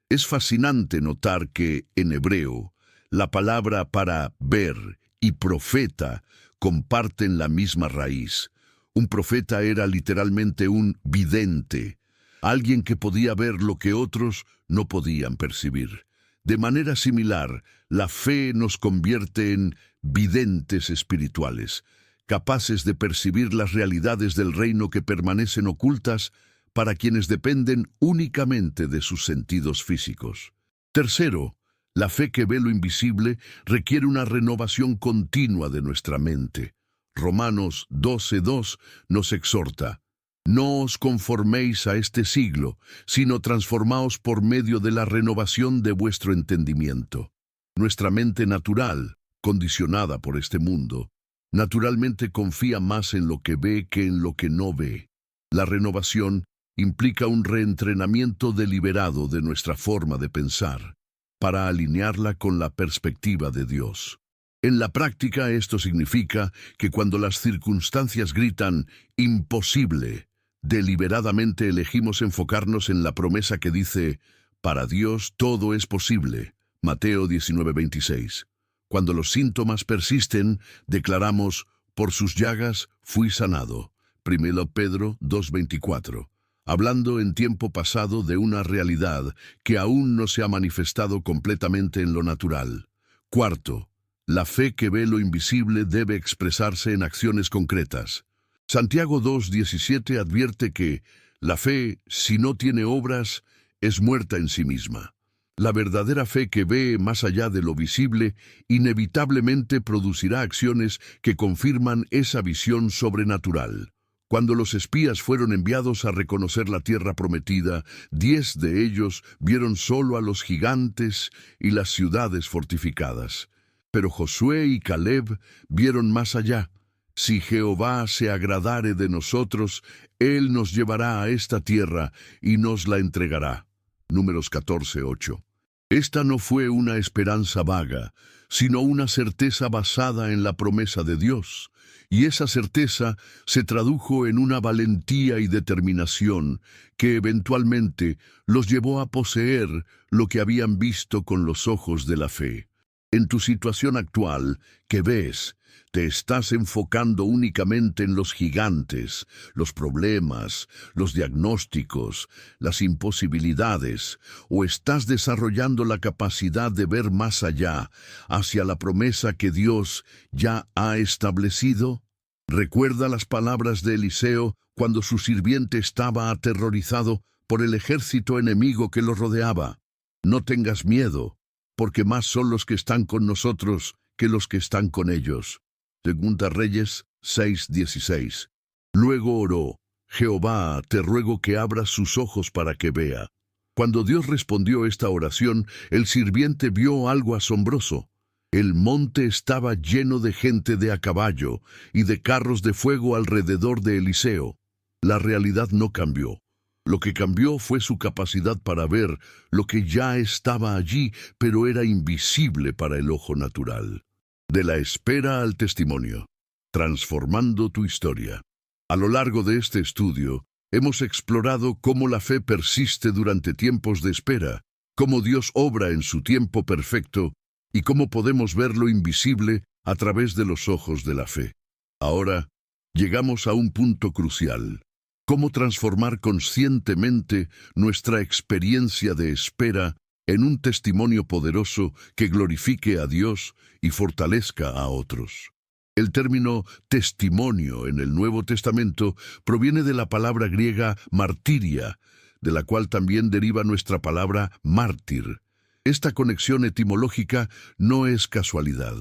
Es fascinante notar que, en hebreo, la palabra para ver y profeta comparten la misma raíz. Un profeta era literalmente un vidente, alguien que podía ver lo que otros no podían percibir. De manera similar, la fe nos convierte en videntes espirituales, capaces de percibir las realidades del reino que permanecen ocultas para quienes dependen únicamente de sus sentidos físicos. Tercero, la fe que ve lo invisible requiere una renovación continua de nuestra mente. Romanos 12:2 nos exhorta: «No os conforméis a este siglo, sino transformaos por medio de la renovación de vuestro entendimiento». Nuestra mente natural, condicionada por este mundo, naturalmente confía más en lo que ve que en lo que no ve. La renovación implica un reentrenamiento deliberado de nuestra forma de pensar, para alinearla con la perspectiva de Dios. En la práctica, esto significa que cuando las circunstancias gritan «imposible», deliberadamente elegimos enfocarnos en la promesa que dice: «Para Dios todo es posible». Mateo 19:26. Cuando los síntomas persisten, declaramos: «Por sus llagas fui sanado». 1 Pedro 2:24. Hablando en tiempo pasado de una realidad que aún no se ha manifestado completamente en lo natural. Cuarto, la fe que ve lo invisible debe expresarse en acciones concretas. Santiago 2:17 advierte que la fe, si no tiene obras, es muerta en sí misma. La verdadera fe que ve más allá de lo visible inevitablemente producirá acciones que confirman esa visión sobrenatural. Cuando los espías fueron enviados a reconocer la tierra prometida, 10 de ellos vieron solo a los gigantes y las ciudades fortificadas. Pero Josué y Caleb vieron más allá. «Si Jehová se agradare de nosotros, Él nos llevará a esta tierra y nos la entregará». Números 14:8. Esta no fue una esperanza vaga, sino una certeza basada en la promesa de Dios. Y esa certeza se tradujo en una valentía y determinación que eventualmente los llevó a poseer lo que habían visto con los ojos de la fe. En tu situación actual, ¿qué ves? ¿Te estás enfocando únicamente en los gigantes, los problemas, los diagnósticos, las imposibilidades, o estás desarrollando la capacidad de ver más allá, hacia la promesa que Dios ya ha establecido? Recuerda las palabras de Eliseo cuando su sirviente estaba aterrorizado por el ejército enemigo que lo rodeaba. No tengas miedo, porque más son los que están con nosotros que los que están con ellos. Segunda Reyes 6:16. Luego oró: Jehová, te ruego que abras sus ojos para que vea. Cuando Dios respondió esta oración, el sirviente vio algo asombroso. El monte estaba lleno de gente de a caballo y de carros de fuego alrededor de Eliseo. La realidad no cambió. Lo que cambió fue su capacidad para ver lo que ya estaba allí, pero era invisible para el ojo natural. De la espera al testimonio, transformando tu historia. A lo largo de este estudio, hemos explorado cómo la fe persiste durante tiempos de espera, cómo Dios obra en su tiempo perfecto y cómo podemos ver lo invisible a través de los ojos de la fe. Ahora, llegamos a un punto crucial. ¿Cómo transformar conscientemente nuestra experiencia de espera en un testimonio poderoso que glorifique a Dios y fortalezca a otros? El término testimonio en el Nuevo Testamento proviene de la palabra griega martiria, de la cual también deriva nuestra palabra mártir. Esta conexión etimológica no es casualidad.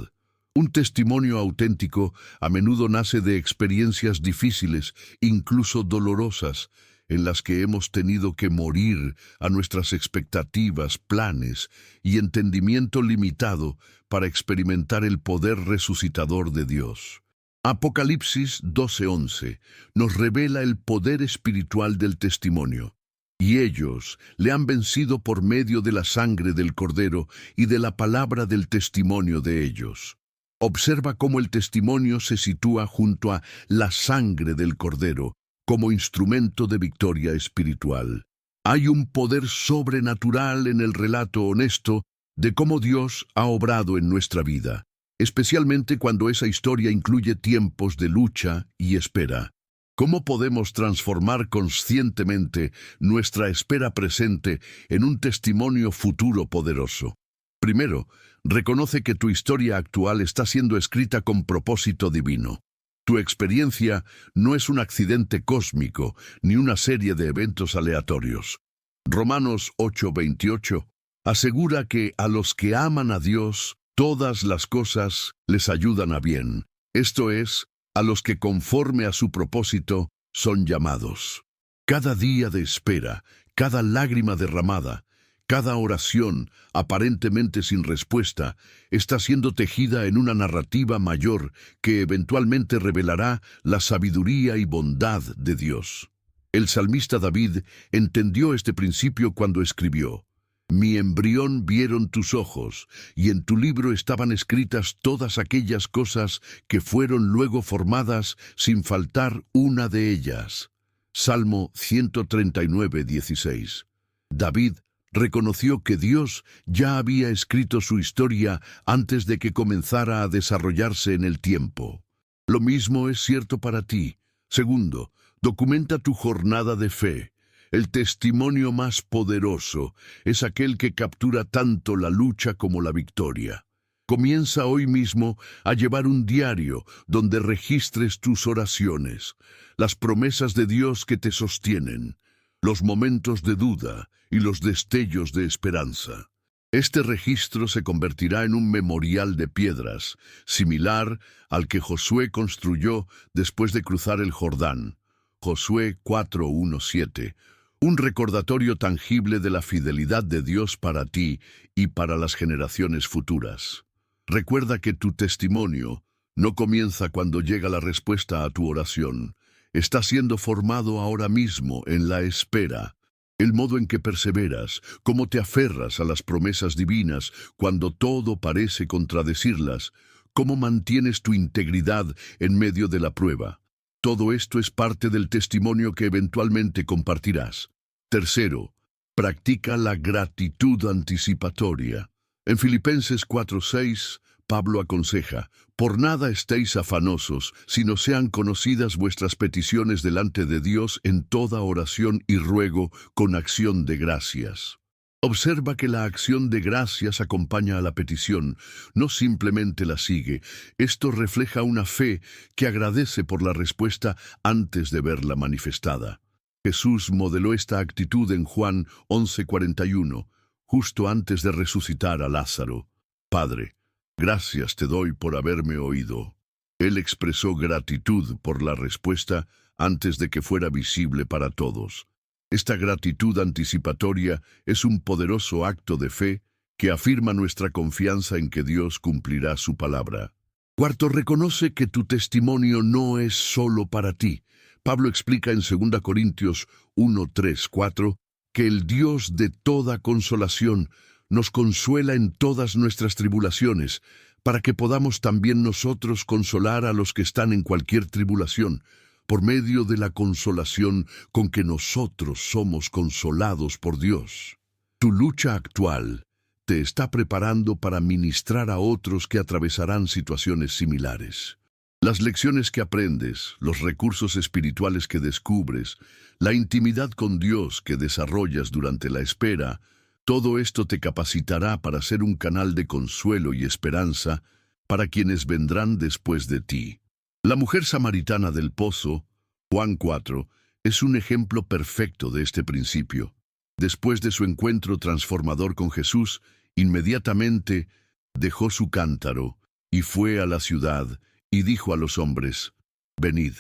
Un testimonio auténtico a menudo nace de experiencias difíciles, incluso dolorosas, en las que hemos tenido que morir a nuestras expectativas, planes y entendimiento limitado para experimentar el poder resucitador de Dios. Apocalipsis 12:11 nos revela el poder espiritual del testimonio. Y ellos le han vencido por medio de la sangre del Cordero y de la palabra del testimonio de ellos. Observa cómo el testimonio se sitúa junto a la sangre del Cordero como instrumento de victoria espiritual. Hay un poder sobrenatural en el relato honesto de cómo Dios ha obrado en nuestra vida, especialmente cuando esa historia incluye tiempos de lucha y espera. ¿Cómo podemos transformar conscientemente nuestra espera presente en un testimonio futuro poderoso? Primero, reconoce que tu historia actual está siendo escrita con propósito divino. Tu experiencia no es un accidente cósmico ni una serie de eventos aleatorios. Romanos 8:28 asegura que a los que aman a Dios, todas las cosas les ayudan a bien. Esto es, a los que conforme a su propósito son llamados. Cada día de espera, cada lágrima derramada, cada oración, aparentemente sin respuesta, está siendo tejida en una narrativa mayor que eventualmente revelará la sabiduría y bondad de Dios. El salmista David entendió este principio cuando escribió: Mi embrión vieron tus ojos, y en tu libro estaban escritas todas aquellas cosas que fueron luego formadas, sin faltar una de ellas. Salmo 139:16. David reconoció que Dios ya había escrito su historia antes de que comenzara a desarrollarse en el tiempo. Lo mismo es cierto para ti. Segundo, documenta tu jornada de fe. El testimonio más poderoso es aquel que captura tanto la lucha como la victoria. Comienza hoy mismo a llevar un diario donde registres tus oraciones, las promesas de Dios que te sostienen, los momentos de duda y los destellos de esperanza. Este registro se convertirá en un memorial de piedras, similar al que Josué construyó después de cruzar el Jordán. Josué 4:1-7. Un recordatorio tangible de la fidelidad de Dios para ti y para las generaciones futuras. Recuerda que tu testimonio no comienza cuando llega la respuesta a tu oración. Está siendo formado ahora mismo en la espera. el modo en que perseveras, cómo te aferras a las promesas divinas cuando todo parece contradecirlas, cómo mantienes tu integridad en medio de la prueba. Todo esto es parte del testimonio que eventualmente compartirás. Tercero, practica la gratitud anticipatoria. En Filipenses 4:6, Pablo aconseja: por nada estéis afanosos, sino sean conocidas vuestras peticiones delante de Dios en toda oración y ruego con acción de gracias. Observa que la acción de gracias acompaña a la petición, no simplemente la sigue. Esto refleja una fe que agradece por la respuesta antes de verla manifestada. Jesús modeló esta actitud en Juan 11:41, justo antes de resucitar a Lázaro. Padre, gracias te doy por haberme oído. Él expresó gratitud por la respuesta antes de que fuera visible para todos. Esta gratitud anticipatoria es un poderoso acto de fe que afirma nuestra confianza en que Dios cumplirá su palabra. Cuarto, reconoce que tu testimonio no es solo para ti. Pablo explica en 2 Corintios 1:3-4 que el Dios de toda consolación nos consuela en todas nuestras tribulaciones, para que podamos también nosotros consolar a los que están en cualquier tribulación, por medio de la consolación con que nosotros somos consolados por Dios. Tu lucha actual te está preparando para ministrar a otros que atravesarán situaciones similares. Las lecciones que aprendes, los recursos espirituales que descubres, la intimidad con Dios que desarrollas durante la espera, todo esto te capacitará para ser un canal de consuelo y esperanza para quienes vendrán después de ti. La mujer samaritana del pozo, Juan 4, es un ejemplo perfecto de este principio. Después de su encuentro transformador con Jesús, inmediatamente dejó su cántaro y fue a la ciudad y dijo a los hombres: venid,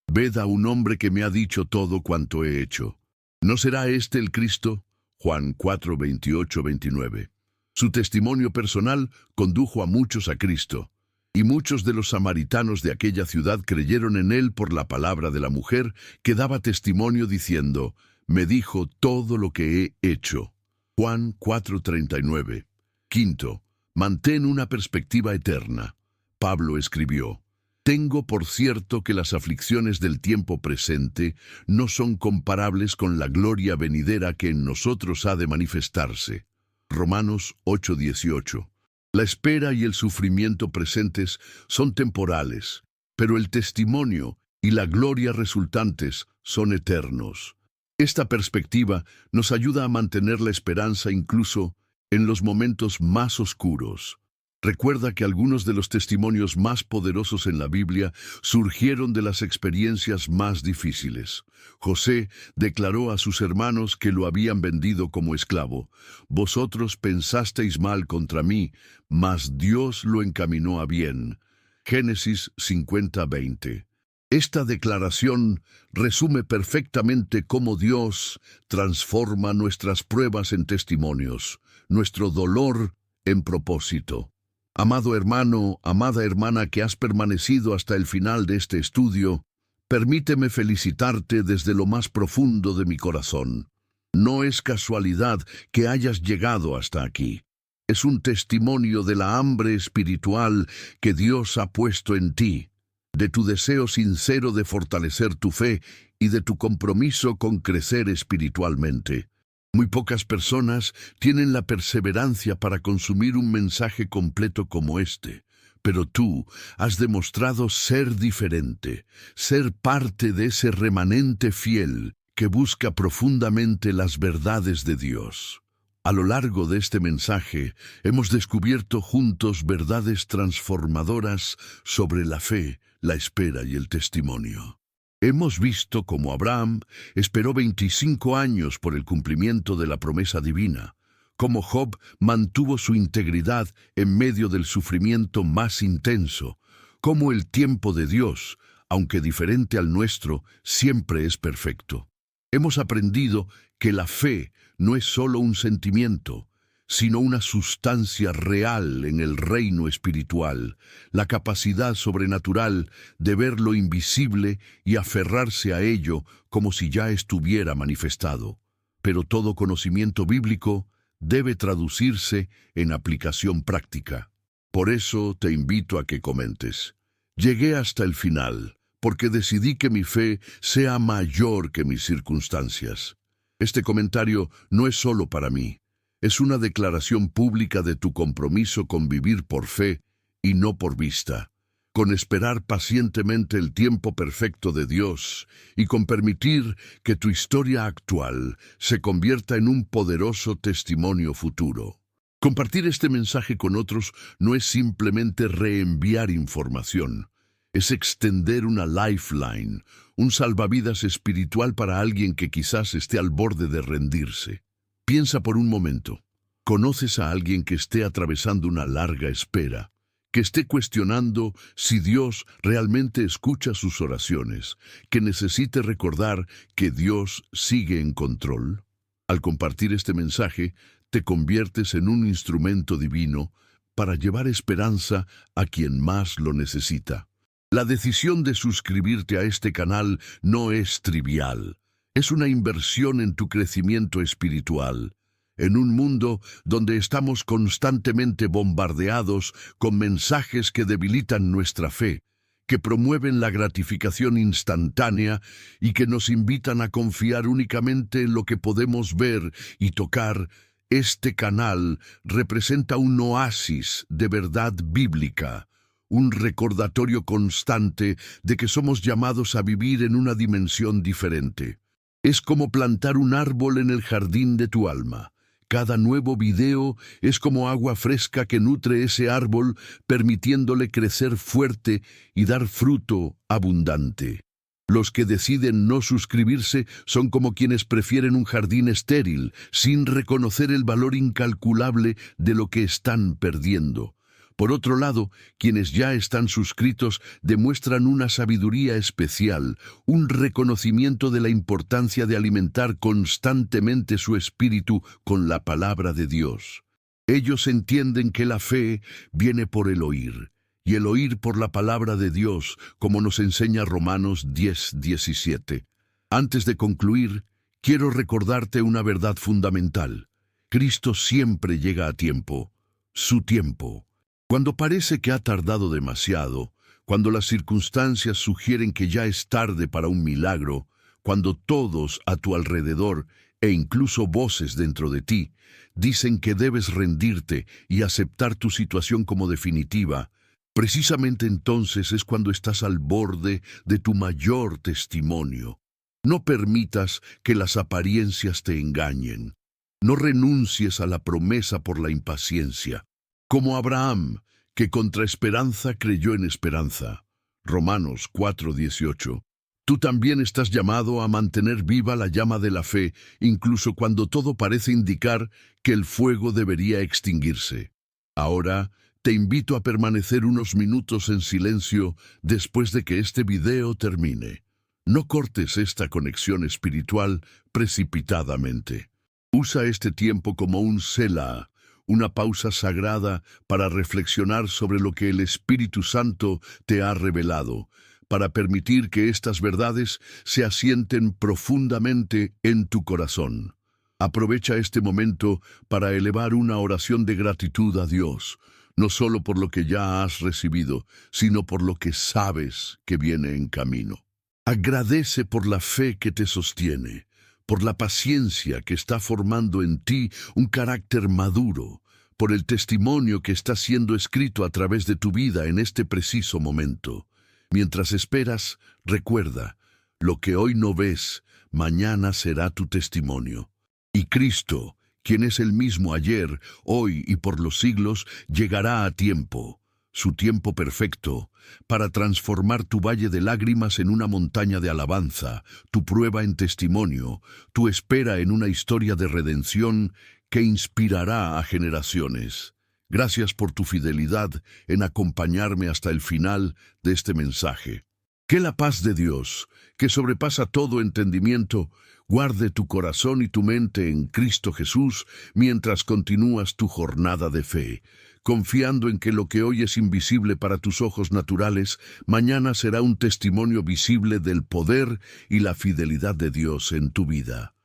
ved a un hombre que me ha dicho todo cuanto he hecho. ¿No será este el Cristo? Juan 4, 28-29. Su testimonio personal condujo a muchos a Cristo, y muchos de los samaritanos de aquella ciudad creyeron en él por la palabra de la mujer que daba testimonio diciendo: me dijo todo lo que he hecho. Juan 4:39. Quinto, mantén una perspectiva eterna. Pablo escribió: tengo por cierto que las aflicciones del tiempo presente no son comparables con la gloria venidera que en nosotros ha de manifestarse. Romanos 8:18. La espera y el sufrimiento presentes son temporales, pero el testimonio y la gloria resultantes son eternos. Esta perspectiva nos ayuda a mantener la esperanza incluso en los momentos más oscuros. Recuerda que algunos de los testimonios más poderosos en la Biblia surgieron de las experiencias más difíciles. José declaró a sus hermanos que lo habían vendido como esclavo: vosotros pensasteis mal contra mí, mas Dios lo encaminó a bien. Génesis 50:20. Esta declaración resume perfectamente cómo Dios transforma nuestras pruebas en testimonios, nuestro dolor en propósito. Amado hermano, amada hermana que has permanecido hasta el final de este estudio, permíteme felicitarte desde lo más profundo de mi corazón. No es casualidad que hayas llegado hasta aquí. Es un testimonio de la hambre espiritual que Dios ha puesto en ti, de tu deseo sincero de fortalecer tu fe y de tu compromiso con crecer espiritualmente. Muy pocas personas tienen la perseverancia para consumir un mensaje completo como este, pero tú has demostrado ser diferente, ser parte de ese remanente fiel que busca profundamente las verdades de Dios. A lo largo de este mensaje hemos descubierto juntos verdades transformadoras sobre la fe, la espera y el testimonio. Hemos visto cómo Abraham esperó 25 años por el cumplimiento de la promesa divina, cómo Job mantuvo su integridad en medio del sufrimiento más intenso, cómo el tiempo de Dios, aunque diferente al nuestro, siempre es perfecto. Hemos aprendido que la fe no es solo un sentimiento, sino una sustancia real en el reino espiritual, la capacidad sobrenatural de ver lo invisible y aferrarse a ello como si ya estuviera manifestado. pero todo conocimiento bíblico debe traducirse en aplicación práctica. Por eso te invito a que comentes. Llegué hasta el final, porque decidí que mi fe sea mayor que mis circunstancias. Este comentario no es solo para mí, es una declaración pública de tu compromiso con vivir por fe y no por vista, con esperar pacientemente el tiempo perfecto de Dios y con permitir que tu historia actual se convierta en un poderoso testimonio futuro. Compartir este mensaje con otros no es simplemente reenviar información, es extender una lifeline, un salvavidas espiritual para alguien que quizás esté al borde de rendirse. Piensa por un momento. ¿Conoces a alguien que esté atravesando una larga espera, que esté cuestionando si Dios realmente escucha sus oraciones, que necesite recordar que Dios sigue en control? Al compartir este mensaje, te conviertes en un instrumento divino para llevar esperanza a quien más lo necesita. La decisión de suscribirte a este canal no es trivial. Es una inversión en tu crecimiento espiritual. En un mundo donde estamos constantemente bombardeados con mensajes que debilitan nuestra fe, que promueven la gratificación instantánea y que nos invitan a confiar únicamente en lo que podemos ver y tocar, este canal representa un oasis de verdad bíblica, un recordatorio constante de que somos llamados a vivir en una dimensión diferente. Es como plantar un árbol en el jardín de tu alma. Cada nuevo video es como agua fresca que nutre ese árbol, permitiéndole crecer fuerte y dar fruto abundante. Los que deciden no suscribirse son como quienes prefieren un jardín estéril, sin reconocer el valor incalculable de lo que están perdiendo. Por otro lado, quienes ya están suscritos demuestran una sabiduría especial, un reconocimiento de la importancia de alimentar constantemente su espíritu con la palabra de Dios. Ellos entienden que la fe viene por el oír, y el oír por la palabra de Dios, como nos enseña Romanos 10:17. Antes de concluir, quiero recordarte una verdad fundamental. Cristo siempre llega a tiempo, su tiempo. Cuando parece que ha tardado demasiado, cuando las circunstancias sugieren que ya es tarde para un milagro, cuando todos a tu alrededor, e incluso voces dentro de ti, dicen que debes rendirte y aceptar tu situación como definitiva, precisamente entonces es cuando estás al borde de tu mayor testimonio. No permitas que las apariencias te engañen. No renuncies a la promesa por la impaciencia. Como Abraham, que contra esperanza creyó en esperanza. Romanos 4:18. Tú también estás llamado a mantener viva la llama de la fe, incluso cuando todo parece indicar que el fuego debería extinguirse. Ahora, te invito a permanecer unos minutos en silencio después de que este video termine. No cortes esta conexión espiritual precipitadamente. Usa este tiempo como un Selah, una pausa sagrada para reflexionar sobre lo que el Espíritu Santo te ha revelado, para permitir que estas verdades se asienten profundamente en tu corazón. Aprovecha este momento para elevar una oración de gratitud a Dios, no solo por lo que ya has recibido, sino por lo que sabes que viene en camino. Agradece por la fe que te sostiene, por la paciencia que está formando en ti un carácter maduro, por el testimonio que está siendo escrito a través de tu vida en este preciso momento. Mientras esperas, recuerda, lo que hoy no ves, mañana será tu testimonio. Y Cristo, quien es el mismo ayer, hoy y por los siglos, llegará a tiempo, su tiempo perfecto, para transformar tu valle de lágrimas en una montaña de alabanza, tu prueba en testimonio, tu espera en una historia de redención que inspirará a generaciones. Gracias por tu fidelidad en acompañarme hasta el final de este mensaje. Que la paz de Dios, que sobrepasa todo entendimiento, guarde tu corazón y tu mente en Cristo Jesús mientras continúas tu jornada de fe, confiando en que lo que hoy es invisible para tus ojos naturales, mañana será un testimonio visible del poder y la fidelidad de Dios en tu vida.